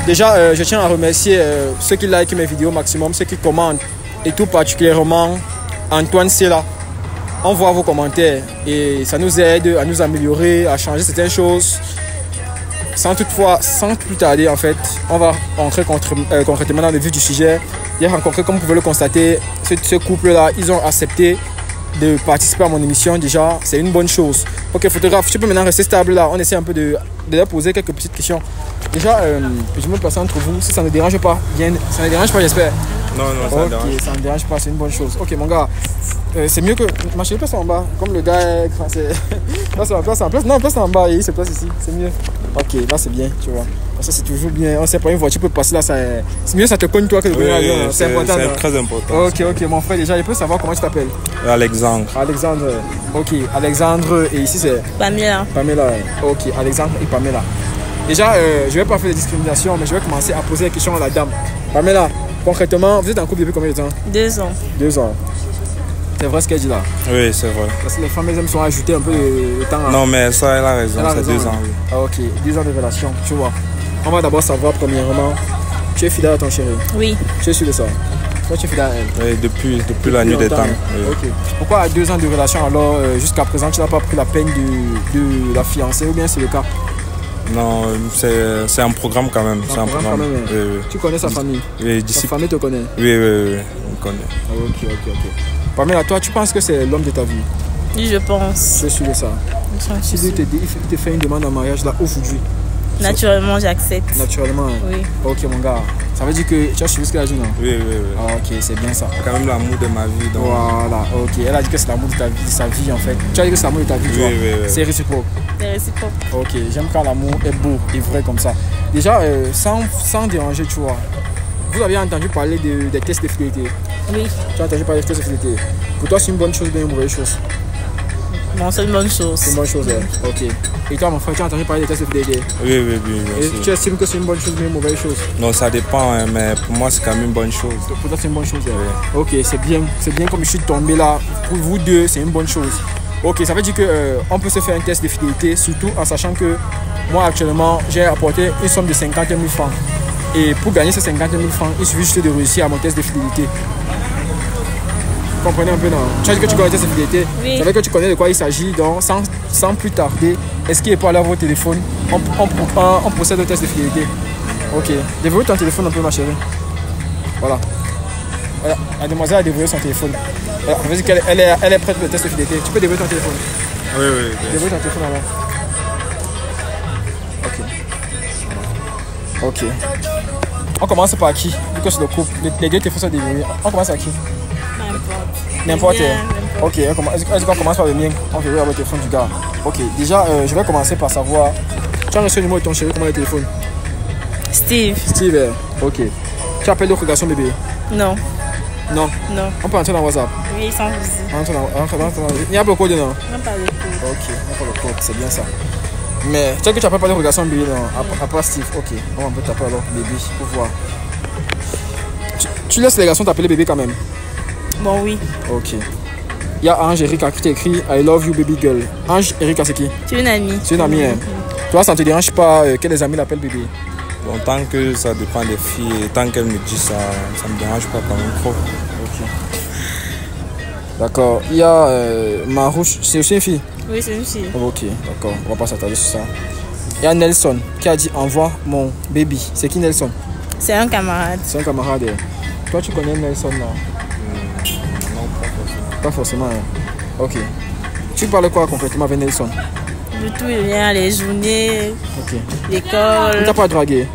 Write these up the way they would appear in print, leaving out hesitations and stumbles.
Déjà, je tiens à remercier ceux qui likent mes vidéos maximum, ceux qui commentent, et tout particulièrement Antoine Sela. On voit vos commentaires et ça nous aide à nous améliorer, à changer certaines choses. Sans plus tarder, en fait, on va entrer concrètement dans le vif du sujet. J'ai rencontré, comme vous pouvez le constater, ce couple-là, ils ont accepté de participer à mon émission. Déjà, c'est une bonne chose. Ok, photographe, tu peux maintenant rester stable là. On essaie un peu de leur poser quelques petites questions. Déjà, je me place entre vous. Si ça ne dérange pas, bien, ça ne dérange pas, j'espère. Non, ça ne dérange pas. Ça ne dérange pas, c'est une bonne chose. Ok, mon gars, c'est mieux que. Ma chérie, place en bas. Comme le gars est. Place en place. Non, place en bas. Il se place ici. C'est mieux. Ok, là, c'est bien, tu vois. Ça, c'est toujours bien. On sait pas, une voiture peut passer là. C'est mieux, ça te cogne toi que le oui, c'est important. C'est très important. Ok, mon frère, déjà, il peut savoir comment tu t'appelles. Alexandre. Ok, Alexandre. Et ici, c'est. Pamela. Ok, Alexandre et Pamela. Déjà, je vais pas faire de discrimination, mais je vais commencer à poser des questions à la dame. Pamela, concrètement, vous êtes en couple depuis combien de temps? 2 ans. 2 ans. C'est vrai ce qu'elle dit là? Oui, c'est vrai. Parce que les femmes, elles aiment souvent ajouter un peu de temps. Non, mais ça, elle a raison. C'est 2 ans. Oui. Ah, ok, 2 ans de relation, tu vois. On va d'abord savoir, premièrement, tu es fidèle à ton chéri? Oui. Tu es sûr de ça? Toi, tu es fidèle à elle? Oui, depuis la nuit des temps. Oui. Ok. Pourquoi à 2 ans de relation, alors, jusqu'à présent, tu n'as pas pris la peine de la fiancer, ou bien c'est le cas? Non, c'est un programme quand même. C'est un programme. Quand même, hein. Oui. Tu connais sa famille? Oui, sa famille te connaît? Oui, on connaît. Ok. Pamela, toi, tu penses que c'est l'homme de ta vie? Oui, je pense. Je suis sûr de ça. Si lui te fait une demande en mariage là aujourd'hui? Naturellement, j'accepte. Naturellement? Oui. Ok, mon gars. Ça veut dire que tu as suivi ce qu'elle a dit, non? Oui. Ah, ok, c'est bien ça. C'est quand même l'amour de ma vie. Donc... Voilà, ok. Elle a dit que c'est l'amour de sa vie en fait. Tu as dit que c'est l'amour de ta vie, tu vois. Oui. C'est réciproque. C'est réciproque. Ok, j'aime quand l'amour est beau et vrai comme ça. Déjà, sans déranger, tu vois. Vous avez entendu parler des tests de fidélité? Oui. Tu as entendu parler des tests de fidélité? Pour toi, c'est une bonne chose ou bien une mauvaise chose? Non, c'est une bonne chose. C'est une bonne chose, hein. Ok. Et toi, mon frère, tu as entendu parler des tests de fidélité? Oui. Et tu estimes que c'est une bonne chose ou bien une mauvaise chose? Non, ça dépend, hein, mais pour moi, c'est quand même une bonne chose. Pour toi, c'est une bonne chose, hein. Oui. Ok, c'est bien comme je suis tombé là. Pour vous deux, c'est une bonne chose. Ok, ça veut dire qu'on peut se faire un test de fidélité, surtout en sachant que moi, actuellement, j'ai apporté une somme de 50 000 francs. Et pour gagner ces 50 000 francs, il suffit juste de réussir à mon test de fidélité. Vous comprenez un peu, non? Tu as dit que tu connais le test de fidélité. Oui. Ça veut dire que tu connais de quoi il s'agit. Donc, sans plus tarder, est-ce qu'il est pas aller à votre téléphone? On procède au test de fidélité. Ok. Déverrouille ton téléphone un peu, ma chérie. Voilà. La demoiselle a déverrouillé son téléphone. Vas-y, elle est prête pour le test de fidélité. Tu peux déverrouiller ton téléphone? Oui. Déverrouille ton téléphone alors. Ok. On commence par qui? Vu que c'est le couple. Les deux téléphones sont déverrouillés. On commence à qui? N'importe. Ok, est-ce qu'on commence par le mien? On verrouille le téléphone du gars. Ok, déjà, je vais commencer par savoir. Tu as reçu le numéro de ton chéri, comment est le téléphone? Steve. Ok. Tu appelles l'autre garçon bébé? Non. On peut entrer dans WhatsApp? Oui, sans souci. Il y a beaucoup de noms? Non, pas le coup. Ok, on peut le code, c'est bien ça. Mais tu sais que tu appelles pas l'autre garçon bébé, non? Après Steve, ok. On peut t'appeler alors bébé pour voir. Tu laisses les garçons t'appeler bébé quand même? Bon, oui. Ok. Il y a Ange Erika qui t'écrit I love you baby girl. Ange Erika, c'est qui? C'est une amie. C'est une amie, hein? Toi, ça ne te dérange pas que les amis l'appellent bébé? Bon, tant que ça dépend des filles, et tant qu'elles me disent ça, ça me dérange pas quand même trop. Ok. D'accord. Il y a Marouche, c'est aussi une fille? Oui, c'est une fille. Ok, d'accord. On va pas s'attarder sur ça. Il y a Nelson qui a dit envoie mon baby. C'est qui Nelson? C'est un camarade. C'est un camarade. Toi, tu connais Nelson là? Non, pas forcément. Hein. Ok. Tu parles quoi concrètement avec Nelson? De tout, il vient, les journées, l'école. Tu n'as pas dragué?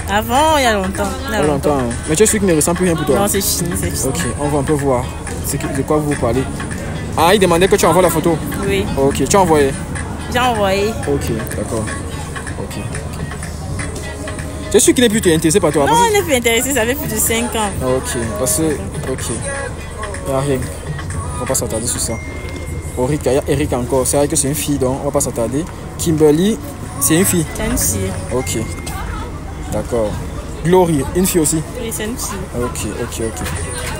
Avant, il y a longtemps. Il y a longtemps. Hein. Mais tu es celui qui ne ressent plus rien pour toi? Non, c'est fini, c'est fini. Ok, on va un peu voir de quoi vous parlez. Ah, il demandait que tu envoies la photo? Oui. Ok, tu as envoyé? J'ai envoyé. Ok, d'accord. Ok. Tu es sûr qu'il n'est plus intéressé par toi? Non, il n'est plus intéressé, ça fait plus de 5 ans. Ok, parce que... Ok. Il n'y a rien. On va pas s'attarder sur ça. Il y a Eric encore. C'est vrai que c'est une fille, donc on va pas s'attarder. Kimberly, c'est une fille? C'est une fille. Ok. D'accord. Glory, une fille aussi? Oui, c'est une fille. Ok.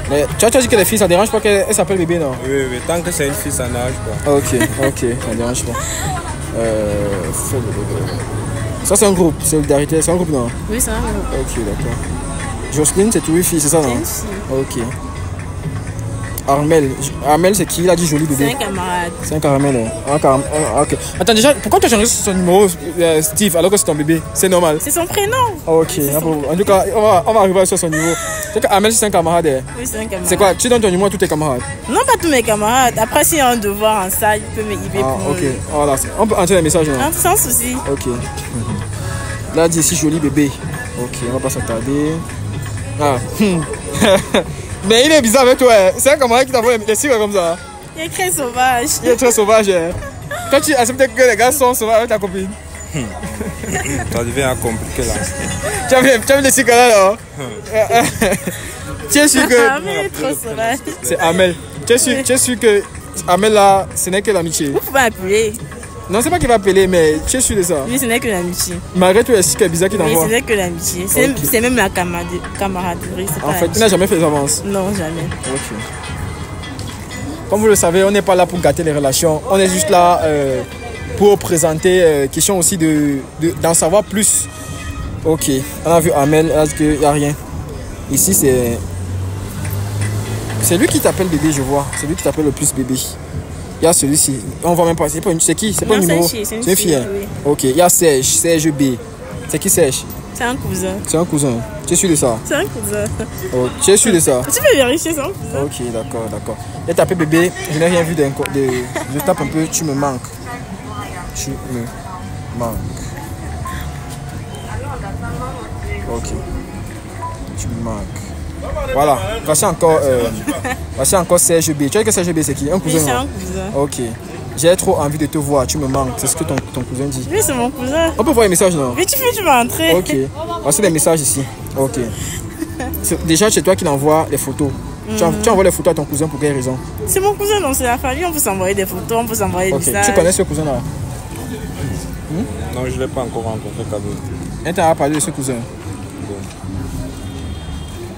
Mais tu as dit que les filles, ça dérange pas qu'elle s'appelle bébé, non? Oui. Tant que c'est une fille, ça ne dérange pas. Ok, ça dérange pas. Ça, c'est un groupe, Solidarité, c'est un groupe, non? Oui, c'est un groupe. Ok, d'accord. Jocelyne, c'est une fille, c'est ça, non? C'est une fille. Ok. Armel. Armel, c'est qui? Il a dit joli bébé. C'est un camarade. C'est un caramel. Ok. Attends, déjà, pourquoi tu as changé son numéro, Steve, alors que c'est ton bébé? C'est normal. C'est son prénom. Ok. En tout cas, on va arriver sur son niveau. C'est que Armel, c'est un camarade. Oui, c'est un camarade. C'est quoi? Tu donnes ton numéro à tous tes camarades? Non, pas tous mes camarades. Après, s'il y a un devoir en salle, il peut me y Ok. Voilà. On peut entrer les messages. Non? Sans souci. Ok. Là, dit ici, joli bébé. Ok, on va pas s'attarder. Ah. Mais il est bizarre avec toi. C'est un camarade qui t'envoie des signes comme ça. Il est très sauvage. Il est très sauvage. Quand tu acceptes que les gars sont sauvages avec ta copine. Ça devient compliqué là. Tu as vu les signes là? Tu es sûr que. Amel est trop sauvage. C'est Amel. Tu es sûr que Amel là, ce n'est que l'amitié? Vous pouvez appeler. Non, c'est pas qu'il va appeler, mais tu es sûr de ça? Oui, ce n'est que l'amitié. Malgré tout, est-ce qu'il est bizarre qu'il Oui, t'envoie? ce n'est que l'amitié. C'est même la camaraderie. En fait, il n'a jamais fait des avances. Non, jamais. Ok. Comme vous le savez, on n'est pas là pour gâter les relations. On est juste là pour présenter, question aussi d'en savoir plus. Ok. On a vu Amel, est-ce qu'il n'y a rien? Ici, c'est lui qui t'appelle bébé, je vois. C'est lui qui t'appelle le plus bébé. Il y a celui-ci. On voit même pas. C'est qui? C'est pas un numéro. C'est une fille. Hein? Oui. Ok. Il y a Serge B. C'est qui Serge? C'est un cousin. C'est un cousin. Tu es sûr de ça? C'est un cousin. Oh, tu es sûr de ça? Tu peux vérifier, c'est un cousin. Ok, d'accord. Il a tapé bébé. Je n'ai rien vu je tape un peu. Tu me manques. Tu me manques. Ok. Tu me manques. Voilà. Voici encore Serge B. Tu sais que Serge B c'est qui? Un cousin? Oui, c'est un cousin. Ok. J'ai trop envie de te voir. Tu me manques. C'est ce que ton cousin dit. Oui, c'est mon cousin. On peut voir les messages, non? Oui, tu vas entrer. Ok. Voici les messages ici. Ok. Déjà, c'est toi qui l'envoies les photos. Tu envoies les photos à ton cousin pour quelle raison? C'est mon cousin, donc c'est la famille. On peut s'envoyer des photos, on peut s'envoyer des messages. Tu connais ce cousin-là? Non, je ne l'ai pas encore rencontré, Kabou. Et tu as parlé de ce cousin?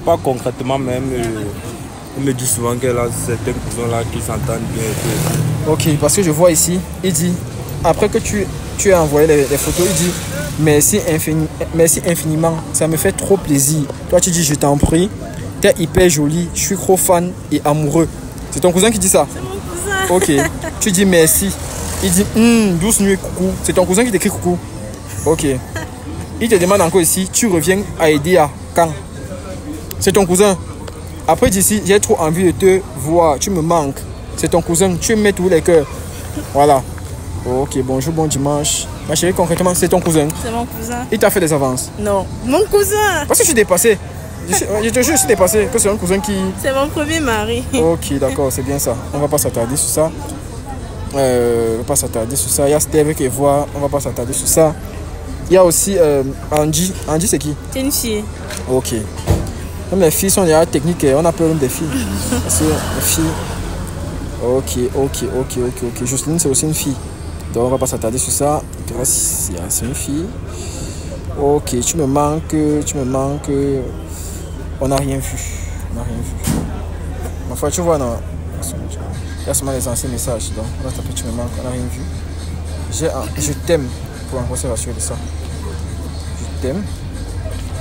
Pas concrètement, même. Il me dit souvent qu'elle a certains cousins là qui s'entendent bien. Ok, parce que je vois ici, il dit, après que tu as envoyé les photos, il dit merci infiniment, ça me fait trop plaisir. Toi tu dis je t'en prie, t'es hyper jolie, je suis trop fan et amoureux. C'est ton cousin qui dit ça? C'est mon cousin. Ok, tu dis merci. Il dit douce nuit, coucou. C'est ton cousin qui t'écrit coucou. Ok. Il te demande encore ici, tu reviens à Edea quand? C'est ton cousin. Après d'ici, j'ai trop envie de te voir, tu me manques. C'est ton cousin, tu me mets tous les cœurs. Voilà. Ok, bonjour, bon dimanche. Ma chérie, concrètement, c'est ton cousin. C'est mon cousin. Il t'a fait des avances? Non, mon cousin. Parce que je suis dépassé. Je te jure, je suis dépassé. Que c'est un cousin qui... C'est mon premier mari. Ok, d'accord, c'est bien ça. On va pas s'attarder sur ça. On va pas s'attarder sur ça. Il y a Steve qui voit, on va pas s'attarder sur ça. Il y a aussi Angie. Angie, c'est qui? C'est une fille. Ok. Comme les filles sont déjà techniques, on a peur des filles. Parce que les filles... Ok. Jocelyne, c'est aussi une fille. Donc, on va pas s'attarder sur ça. C'est une fille. Ok, tu me manques. On n'a rien vu. Enfin, tu vois, non. Il y a seulement les anciens messages. Donc, on va taper tu me manques. On n'a rien vu. Je t'aime. Pour encore se rassurer de ça. Je t'aime.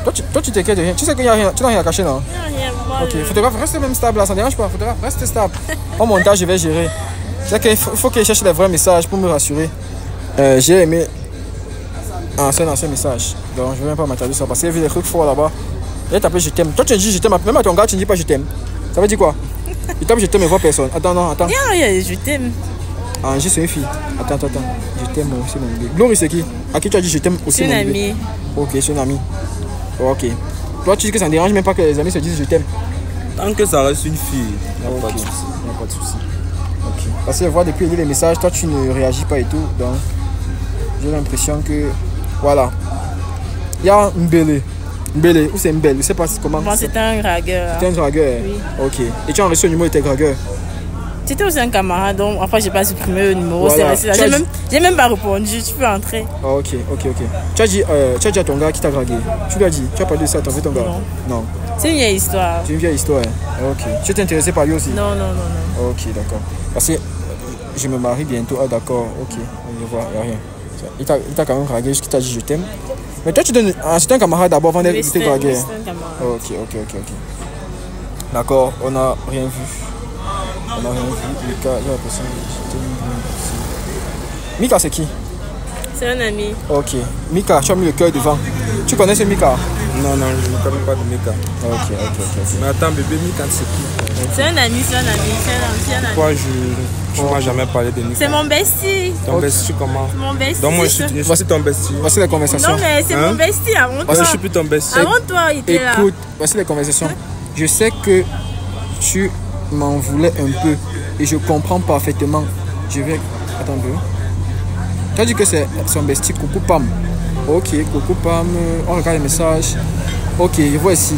Toi, tu t'inquiètes de rien. Tu sais qu'il n'y a rien. Tu n'as rien à cacher, non? Rien, Ok, photographe, reste même stable là, ça ne dérange pas. Photographe, reste stable. Au montage, je vais gérer. C'est qu'il faut qu'il cherche les vrais messages pour me rassurer. J'ai aimé. C'est un ancien message. Donc, je ne vais même pas m'attarder sur ça parce qu'il y a vu des trucs forts là-bas. Il a tapé je t'aime. Toi, tu dis je t'aime. Même à ton gars, tu ne dis pas je t'aime. Ça veut dire quoi? Il tape je t'aime et voit personne. Attends. Je t'aime. Angie, c'est une fille. Attends. Je t'aime aussi, mon bébé. Glory, c'est qui? À qui tu as dit je t'aime aussi, C'est mon une bébé? amie. Ok, c'est une amie. Ok. Toi, tu dis que ça ne dérange même pas que les amis se disent je t'aime. Tant que ça reste une fille, il n'y a Ok. pas de souci. Il n'y a pas de souci. Ok. Parce que je vois depuis les messages, toi tu ne réagis pas et tout. Donc, j'ai l'impression que. Voilà. Il y a Mbele. Où c'est Mbele? Je ne sais pas comment. Bon, c'était un dragueur. C'était un dragueur? Oui. Ok. Et tu as reçu le numéro de tes dragueurs? C'était aussi un camarade, donc après j'ai pas supprimé le numéro, Voilà. c'est resté là. J'ai même pas répondu, tu peux entrer. Ok. Tu as dit à ton gars qui t'a dragué. Tu lui as dit, tu as parlé de ça, tu as vu ton gars? Non. C'est une vieille histoire. C'est une vieille histoire. Hein? Ok. Tu t'es intéressé par lui aussi? Non. Ok, d'accord. Parce que je me marie bientôt. Ah, d'accord. Ok. On y voit, il n'y a rien. Il t'a quand même dragué jusqu'il t'a dit je t'aime. Mais toi, tu donnes. Ah, c'est un camarade d'abord avant de te draguer. C'est un camarade. Ok. D'accord, on n'a rien vu. Mika, j'ai l'impression que Mika, c'est qui? C'est un ami. Ok. Mika, tu as mis le cœur devant. Tu connais ce Mika? Non, je ne connais pas de Mika. Ok. Mais attends, bébé, Mika, c'est qui? C'est un ami. Pourquoi tu m'as jamais parlé de Mika? C'est mon bestie. Ton bestie, comment? Mon bestie. Donc moi, je suis ton bestie. Voici les conversations. Non, mais c'est mon bestie avant toi. Parce que je suis plus ton bestie. Avant toi, il était là. Écoute, voici les conversations. Je sais que tu m'en voulais un peu et je comprends parfaitement. Je vais... Attends un peu. Tu as dit que c'est son bestie, Coucou Pam. Ok, Coucou Pam. On regarde les messages. Ok, je vois ici.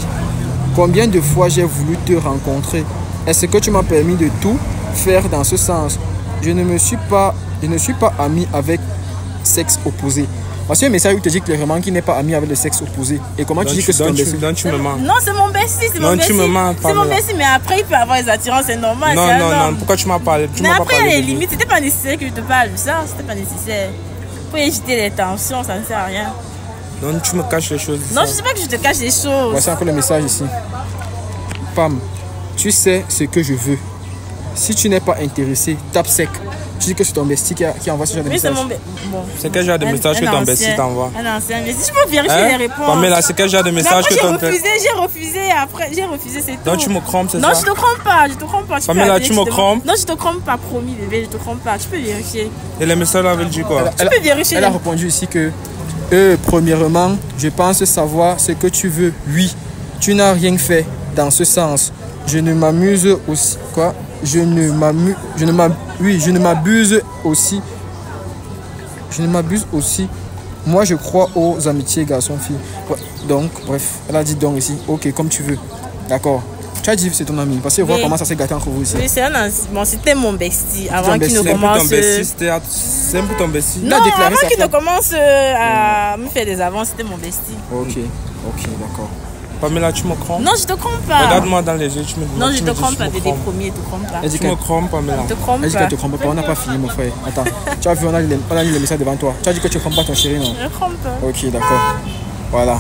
Combien de fois j'ai voulu te rencontrer? Est-ce que tu m'as permis de tout faire dans ce sens? Je ne suis pas ami avec sexe opposé. Voici un message où tu dis clairement qu'il n'est pas ami avec le sexe opposé. Et comment tu dis que c'est ton bestie? Donc tu me mens. Non, c'est mon bestie. C'est mon bestie. Tu me mens, c'est mon bestie, mais après il peut avoir des attirances, c'est normal. Non, pourquoi tu m'as parlé? Mais après, il y a des limites. C'était pas nécessaire que je te parle de ça. C'était pas nécessaire. Pour éviter les tensions, ça ne sert à rien. Donc tu me caches les choses. Non, je sais pas que je te cache les choses. Voici encore le message ici. Pam, tu sais ce que je veux. Si tu n'es pas intéressé, tape sec. Tu dis que c'est ton bestie qui envoie ce genre de message. C'est quel genre de message que ton bestie t'envoie? Un ancien. Mais si je peux vérifier les réponses. Pamela, c'est quel genre de message que ton bestie? J'ai refusé, c'est tout. Donc tu me trompes, c'est ça? Non, je te trompe pas. Pamela, tu me trompes? Non, je te trompe pas, promis, bébé, je te trompe pas. Tu peux vérifier. Et les messages avaient dit quoi? Tu peux vérifier. Elle a répondu ici que, premièrement, je pense savoir ce que tu veux. Oui, tu n'as rien fait dans ce sens. Je ne m'amuse aussi. Quoi? Je ne m'abuse aussi. Moi, je crois aux amitiés garçon-fille. Ouais, donc, bref, elle a dit donc ici. Ok, comme tu veux. D'accord. Tu as dit que c'est ton ami. Parce que voir comment ça s'est gâté entre vous ici. Oui, c'était mon bestie. Avant qu'il ne commence. C'est un peu ton bestie. Non, avant qu'il ne commence à me faire des avances, c'était mon bestie. Ok, d'accord. Pamela, tu me trompes? Non, je te trompe pas. Regarde-moi dans les yeux, tu me dis. Non, je te trompe pas, bébé, promis, je te trompe pas. Tu me trompes, Pamela. Je te trompe pas. Elle dit qu'elle te trompe pas, on n'a pas fini, mon frère. Attends, tu as vu, on a mis les messages devant toi. Tu as dit que tu ne trompes pas ton chéri, non? Je ne trompe pas. Ok, d'accord. Voilà.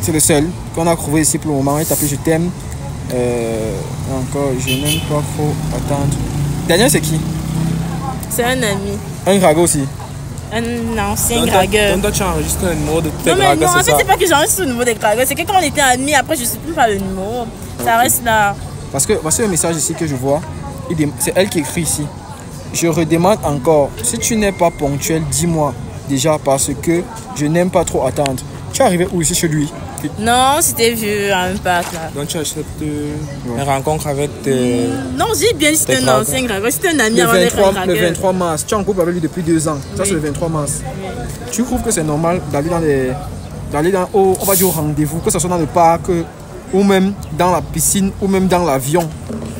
C'est le seul qu'on a trouvé ici pour le moment. Il t'a appelé je t'aime. Encore, je n'aime pas trop attendre. Daniel, c'est qui? C'est un ami. Un dragueur aussi. Un ancien dragueur. Donc toi tu enregistré le numéro de tes dragueurs. Non, mais non, en fait, ça? c'est pas que j'enregistre le numéro des dragueurs. C'est que quand on était amis, après, je ne sais plus pas le numéro. Ça reste là. Parce que voici un message ici que je vois. C'est elle qui écrit ici. Je redemande encore. Si tu n'es pas ponctuel, dis-moi déjà parce que je n'aime pas trop attendre. Tu es arrivé où ici chez lui? Non, c'était vu à un parc là. Donc tu acceptes une rencontre avec tes... Non, j'ai bien dit c'était un ancien dragueur. C'était un ami avant d'être un dragueur. Le 23 mars, tu es en couple avec lui depuis 2 ans. Ça c'est le 23 mars. Tu trouves que c'est normal d'aller dans on va dire au rendez-vous, que ce soit dans le parc ou même dans la piscine ou même dans l'avion?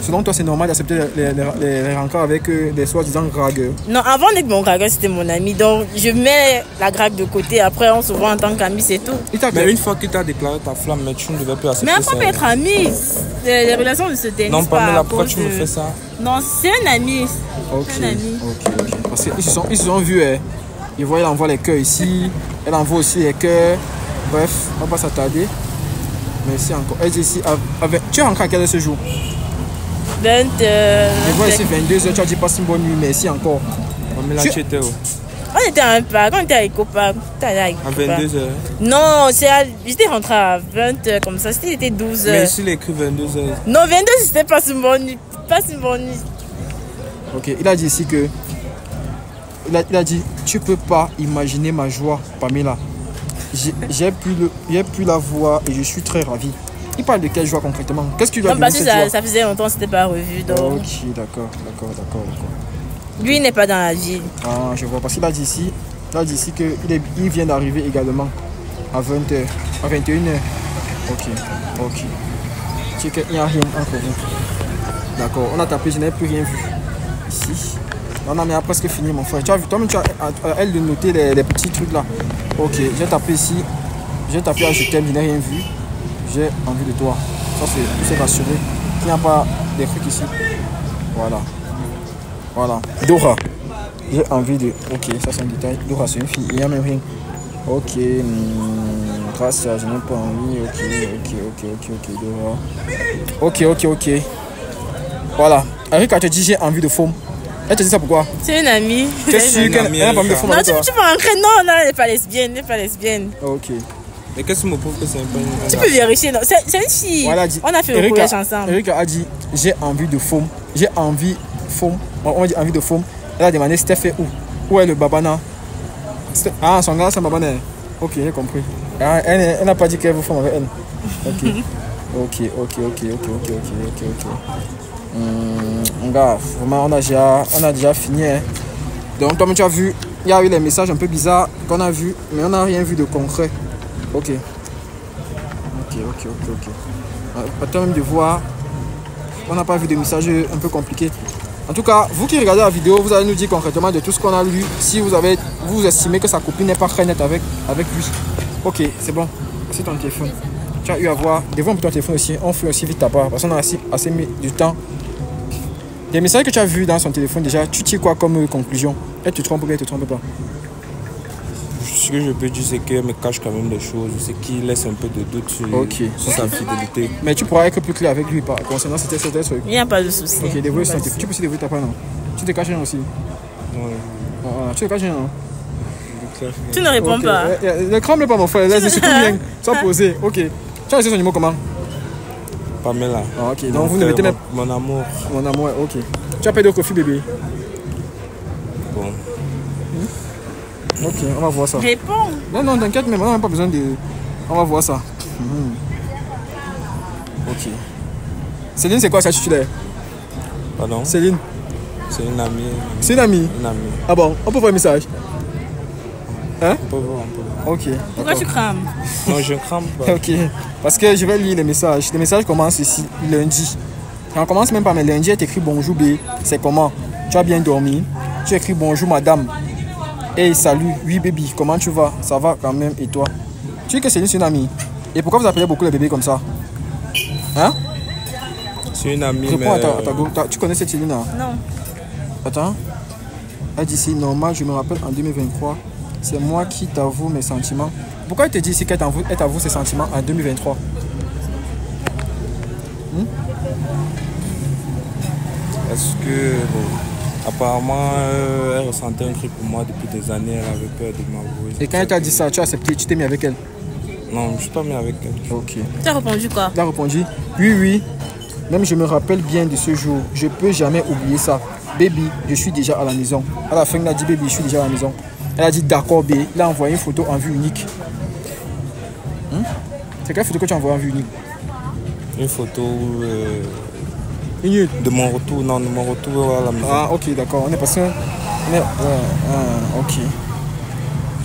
Selon toi, c'est normal d'accepter les rencontres avec des soi-disant dragueurs? Non, avant d'être mon dragueur, c'était mon ami. Donc, je mets la drague de côté. Après, on se voit en tant qu'ami, c'est tout. Mais une fois qu'il t'a déclaré ta flamme, mais tu ne devais plus accepter ça. Mais après, on peut être amis. Les relations ne se terminent pas. Non, Pamela, pourquoi tu me fais ça? Non, c'est un ami. Ok. Parce qu'ils se sont vus. Ils voient, elle envoie les cœurs ici. Elle envoie aussi les cœurs. Bref, on va pas s'attarder. Merci encore. Elle dit ici, tu es rentré à quelle heure ce jour? Je vois ici 22h, tu as dit passe une bonne nuit, merci encore. Mais là, tu étais où? On était à un parc, on était à Ecopark. À 22h? Non, j'étais rentré à 20h comme ça, c'était 12h. Mais ici, il écrit 22h. Non, 22h, c'était pas une bonne nuit. Ok, il a dit ici que... Il a dit, tu peux pas imaginer ma joie, Pamela. J'ai pu la voir et je suis très ravi. Il parle de quelle joie concrètement? Qu'est-ce qu'il lui a donné cette joie? Ça faisait longtemps que c'était pas revu. Donc... Ok, d'accord. Lui, il n'est pas dans la ville. Ah, je vois. Parce qu'il a dit ici, qu'il vient d'arriver également à 20h, à 21h. Ok. C'est qu'il n'y a rien entre vous. D'accord, on a tapé, je n'ai plus rien vu. Ici. Non, mais on a presque fini, mon frère. Tu as vu, toi-même, tu as elle de noter les petits trucs là. Ok, j'ai tapé ici. J'ai tapé à je t'aime, je n'ai rien vu. J'ai envie de toi. Ça, c'est rassuré qu'il n'y a pas des trucs ici. Voilà. Dora. J'ai envie de... Ok, ça c'est un détail. Dora, c'est une fille. Il n'y a même rien. Ok. Grâce à... Je n'ai pas envie. Ok, Dora. Ok. Voilà. Erika te dit j'ai envie de faume. Elle te dit ça pourquoi? C'est une amie. Qu'est-ce que tu as envie de faume Non, avec toi? tu peux rentrer. Non, elle n'est pas lesbienne. Ok. Mais qu'est-ce qui me prouve que c'est pas une... Tu peux vérifier. Non, c'est une fille. Voilà, dit. On a fait le collège ensemble. Erika a dit j'ai envie de faume. J'ai envie faume. On dit envie de faume. Elle a demandé c'était fait où? Où est le babana? Ah, son gars, c'est un babana. Ok, j'ai compris. Ah, elle n'a pas dit qu'elle veut faume avec elle. Ok. Gars, vraiment, on a déjà fini. Hein. Donc, comme tu as vu, il y a eu les messages un peu bizarres qu'on a vus, mais on n'a rien vu de concret. Ok. Attends même de voir. On n'a pas vu de messages un peu compliqués. En tout cas, vous qui regardez la vidéo, vous allez nous dire concrètement de tout ce qu'on a lu. Si vous estimez que sa copine n'est pas très nette avec lui. Ok, c'est bon. C'est ton téléphone. Tu as eu à voir. Dévoile un peu ton téléphone aussi. On fait aussi vite ta part. Parce qu'on a assez mis du temps. Des messages que tu as vus dans son téléphone déjà, tu tires quoi comme conclusion? Elle te trompe ou elle te trompe pas? Ce que je peux dire, c'est qu'elle me cache quand même des choses. C'est qu'il laisse un peu de doute sur sa fidélité. Mais tu pourras être plus clair avec lui concernant certains trucs. Il n'y a pas de souci. Ok, dévoile son téléphone. Tu peux aussi dévoiler ta part, non? Tu te caches rien aussi? Ouais. Tu te caches rien, non? Tu ne réponds pas. Ne crame pas, mon frère. Laisse surtout bien. Sans poser. Ok. Tu as laissé son numéro comment? Pamela. Ah, ok. Donc vous ne mettez même. Mon amour. Mon amour, ok. Tu as payé de coffee, bébé? Bon. Ok, on va voir ça. Réponds. Non, t'inquiète, mais on n'a même pas besoin de. On va voir ça. Ok. Céline, c'est quoi sa titulaire? Pardon? Céline. C'est une amie. C'est une amie? Une amie. Ah bon, on peut voir un message? Hein? On peut voir. Ok. Pourquoi tu crames? Non, je ne crame pas. Ok. Parce que je vais lire les messages. Les messages commencent ici, lundi. Et on commence même par mes lundi, elle t'écrit bonjour B. C'est comment? Tu as bien dormi? Tu écris bonjour madame. Hey, salut. Oui, baby. Comment tu vas? Ça va quand même. Et toi? Tu dis que Céline, c'est une amie. Et pourquoi vous appelez beaucoup les bébés comme ça? Hein? C'est une amie. Réponds mais... à ta go. Tu connais cette Céline là? Non. Attends. Elle dit c'est normal, je me rappelle en 2023. C'est moi qui t'avoue mes sentiments. Pourquoi elle te dit ici qu'elle t'avoue ses sentiments en 2023? Parce que, bon, apparemment, elle ressentait un truc pour moi depuis des années. Elle avait peur de m'avouer. Et quand elle t'a dit ça, tu as accepté, tu t'es mis avec elle? Non, je ne suis pas mis avec elle. Ok. Tu as répondu quoi? Elle a répondu oui. Même je me rappelle bien de ce jour. Je peux jamais oublier ça. Baby, je suis déjà à la maison. À la fin, elle a dit baby, je suis déjà à la maison. Elle a dit d'accord, B. Il a envoyé une photo en vue unique. C'est quelle photo que tu as envoyée en vue unique? Une photo Une de mon retour, non, de mon retour à la maison. Ah, ok, d'accord. On est passé. Ok.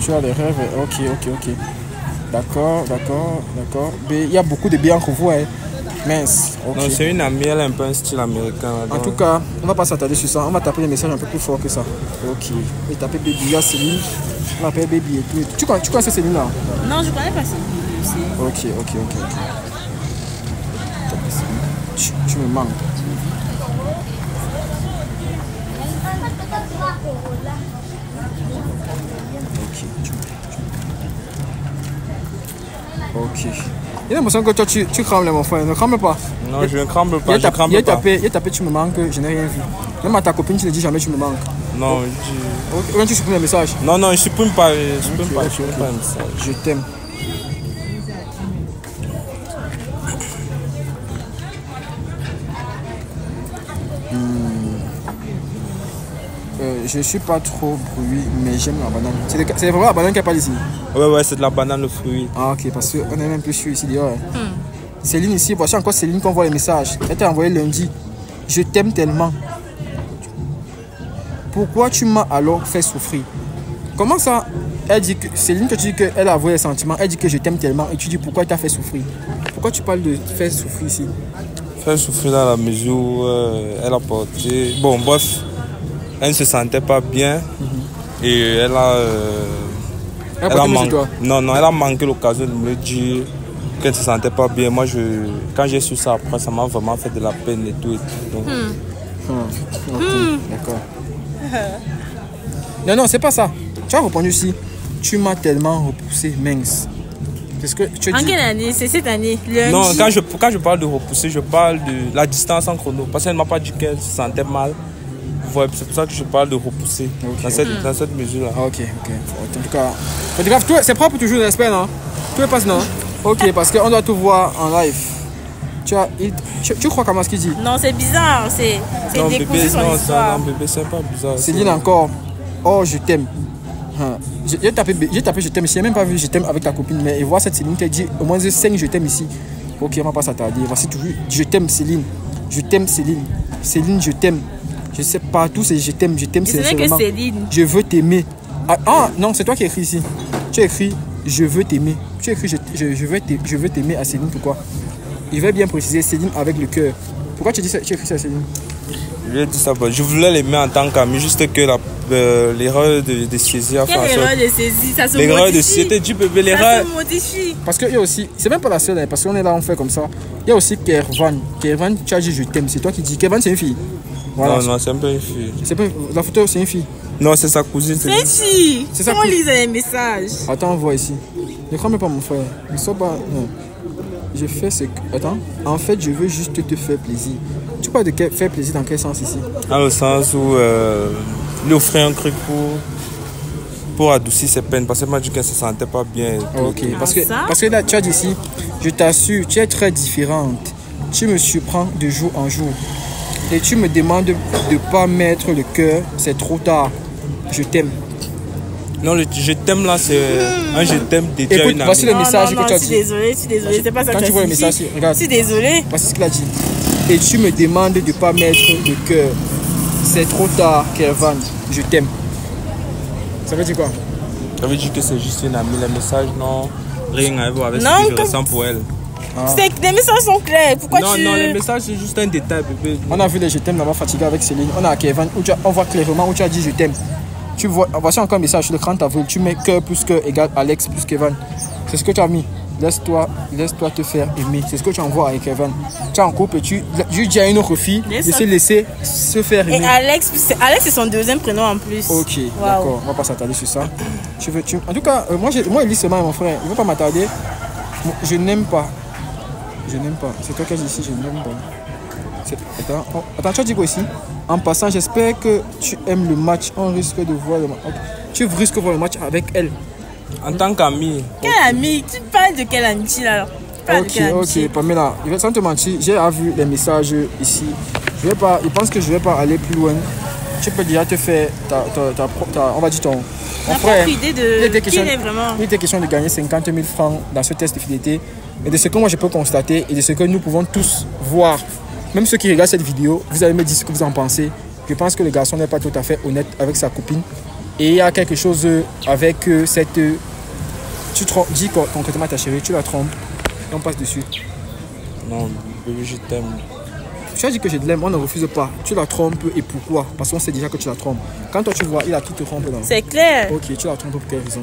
Tu as les rêves. Ok. D'accord. B, il y a beaucoup de B entre vous, hein. Mince. Okay. Non, c'est une amie, elle a un peu un style américain. En tout cas, on va pas s'attarder sur ça. On va taper des messages un peu plus forts que ça. Ok. Et taper baby, il y a Céline. On appelle baby et tout. Tu connais cette Céline là? Non, je connais pas Céline. Ok. Tu me manques. Ok. Il y a l'impression que toi tu crames mon frère. Ne crame pas. Non, je ne crame pas. Il a tapé, tu me manques, je n'ai rien vu. Même à ta copine, tu ne dis jamais tu me manques. Non, je dis. Quand tu supprimes les messages? Non, je ne supprime pas. Je supprime pas un message. Je t'aime. Je suis pas trop bruit, mais j'aime la banane. C'est vraiment la banane qui parle ici? Ouais, c'est de la banane, le fruit. Ah, ok, parce qu'on est même plus sûr ici dehors. Céline ici, voici encore Céline qu'on voit les messages. Elle t'a envoyé lundi. Je t'aime tellement. Pourquoi tu m'as alors fait souffrir? Comment ça? Elle dit que Céline, que tu dis qu'elle a avoué les sentiments, elle dit que je t'aime tellement et tu dis pourquoi elle t'a fait souffrir? Pourquoi tu parles de faire souffrir ici? Faire souffrir dans la mesure où elle a porté. Bon, bref. Elle ne se sentait pas bien et elle a manqué. Non, elle a manqué l'occasion de me dire qu'elle ne se sentait pas bien. Moi, quand j'ai su ça après, ça m'a vraiment fait de la peine et tout. Donc... D'accord. Non, non, c'est pas ça. Tu as répondu aussi. Tu m'as tellement repoussé, mince. C'est ce que tu dis. En quelle année? C'est cette année. Lundi. Non, quand je parle de repousser, je parle de la distance en chrono. Parce qu'elle ne m'a pas dit qu'elle se sentait mal. Ouais, c'est pour ça que je parle de repousser dans cette mesure-là. Ok. En tout cas, photographe, c'est propre toujours, j'espère, non? Tout est passe, non? Ok, parce qu'on doit tout voir en live. Tu crois comment ce qu'il dit? Non, c'est bizarre. C'est décousu son histoire. Non, bébé, c'est pas bizarre. Céline encore. Oh, je t'aime. J'ai tapé je t'aime. Je n'ai même pas vu je t'aime avec ta copine. Mais et voir cette Céline qui a dit au moins 5 je t'aime ici. Ok, on va pas s'attarder. Voici toujours. Je t'aime, Céline. Je t'aime, Céline. Céline, je t'aime. Je sais pas, tout c'est je t'aime, c'est que Céline. Je veux t'aimer. Ah non, c'est toi qui écris ici. Tu as écrit je veux t'aimer. Tu as écrit je veux t'aimer à Céline, pourquoi? Il va bien préciser Céline avec le cœur. Pourquoi tu dis ça, tu as écrit ça à Céline? Je lui ai dit ça, je voulais l'aimer en tant qu'ami, juste que l'erreur de saisie a fait. Quelle erreur de saisie? Ça se modifie. L'erreur de saisie, du bébé, l'erreur. Ça se modifie. Parce qu'il y a aussi, c'est même pas la seule, parce qu'on est là, on fait comme ça. Il y a aussi Kervan. Kervan, tu as dit je t'aime, c'est toi qui dis. Kervan, c'est une fille. Voilà. Non, c'est un peu une fille. La photo, c'est une fille. Non, c'est sa cousine. C'est une fille. C'est ça. On lise les messages. Attends, on voit ici. Ne crois même pas mon frère. Ne sois pas. Non. Je fais ce que. Attends. En fait, je veux juste te faire plaisir. Tu parles de faire plaisir dans quel sens ici? Dans le sens où lui offrir un truc pour adoucir ses peines. Parce que m'a dit qu'elle se sentait pas bien. Ok. Parce que là, tu as dit ici, je t'assure, tu es très différente. Tu me surprends de jour en jour. Et tu me demandes de ne pas mettre le cœur, c'est trop tard. Je t'aime. Non, je t'aime là, c'est un je t'aime déjà. Écoute, une amie. voici le message que tu as dit. Je suis désolée, c'est pas ça Quand que tu vois le message, regarde. Je suis désolée. Voici ce qu'il a dit. Et tu me demandes de ne pas mettre le cœur. C'est trop tard, Kervan. Je t'aime. Ça veut dire quoi? Ça veut dire que c'est juste une amie. Les messages n'ont rien à voir avec ce que je ressens pour elle. Les messages sont clairs. Pourquoi non, les messages c'est juste un détail, bébé. On a vu les je t'aime là-bas fatigué avec Céline. On a Kervan où on voit clairement où tu as dit je t'aime. Tu vois, voici encore un message sur le l'écran avril. Tu mets cœur plus cœur égale Alex plus Kevin. C'est ce que tu as mis. Laisse-toi te faire aimer. C'est ce que tu envoies avec Kevin. Tu es en couple et tu dis à une autre fille de se laisser se faire aimer. Et Alex c'est son deuxième prénom en plus. Ok, d'accord. On va pas s'attarder sur ça. En tout cas, moi il lit seulement mon frère. Il ne veut pas m'attarder. Je n'aime pas. Je n'aime pas. C'est toi qui as dit ici, je n'aime pas. Attends, tu as dit quoi ici? En passant, j'espère que tu aimes le match. On risque de voir le match. Okay. Tu risques de voir le match avec elle. En tant qu'ami. Quelle amie? Tu parles de quelle amitié là? Ok, Pamela, sans te mentir, j'ai vu les messages ici. Je pense que je ne vais pas aller plus loin. Tu peux déjà te faire on va dire ton frère. Idée de qui il est vraiment. Il était question de gagner 50 000 francs dans ce test de fidélité. Et de ce que moi je peux constater et de ce que nous pouvons tous voir. Même ceux qui regardent cette vidéo, vous allez me dire ce que vous en pensez. Je pense que le garçon n'est pas tout à fait honnête avec sa copine. Et il y a quelque chose avec cette... Tu dis concrètement à ta chérie, tu la trompes et on passe dessus. Non, bébé, je t'aime. Tu as dit que je l'aime, on ne refuse pas. Tu la trompes et pourquoi? Parce qu'on sait déjà que tu la trompes. Quand toi tu vois, il a qui te trompe là. C'est clair. Ok, tu la trompes pour quelle raison?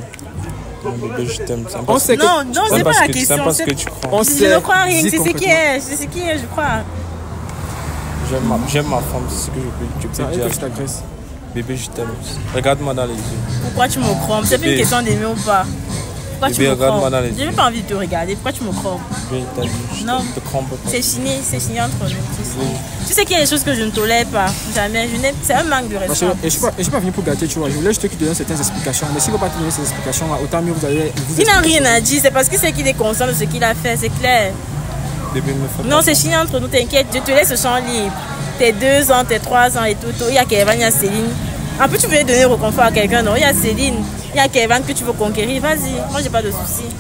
Non, bébé, je t'aime. Non, c'est pas la question. C'est pas ce que tu crois. Je ne crois rien, c'est ce qui est. C'est ce qui est, je crois. J'aime ma femme, c'est ce que je peux dire. Je t'agresse. Bébé, je t'aime. Regarde-moi dans les yeux. Pourquoi tu me crompes? C'est pas une question d'aimer ou pas. Pourquoi tu me crompes? J'ai même pas envie de te regarder. Pourquoi tu me crompes? Non, c'est fini entre nous. Tu sais qu'il y a des choses que je ne tolère pas. Jamais. C'est un manque de respect. Et je suis pas venu pour gâter, tu vois. Je voulais juste te donner certaines explications. Mais s'il ne veut pas te donner ces explications, autant mieux vous allez vous. Il n'a rien à dire. C'est parce que c'est qu'il est conscient de ce qu'il a fait. C'est clair. Non, c'est fini entre nous, t'inquiète. Je te laisse le champ libre. Tes 2 ans, tes 3 ans et tout. Il y a Kevin, il y a Céline. En plus, tu voulais donner réconfort à quelqu'un. Non, il y a Céline. Il y a Kevin que tu veux conquérir. Vas-y. Moi, j'ai pas de soucis.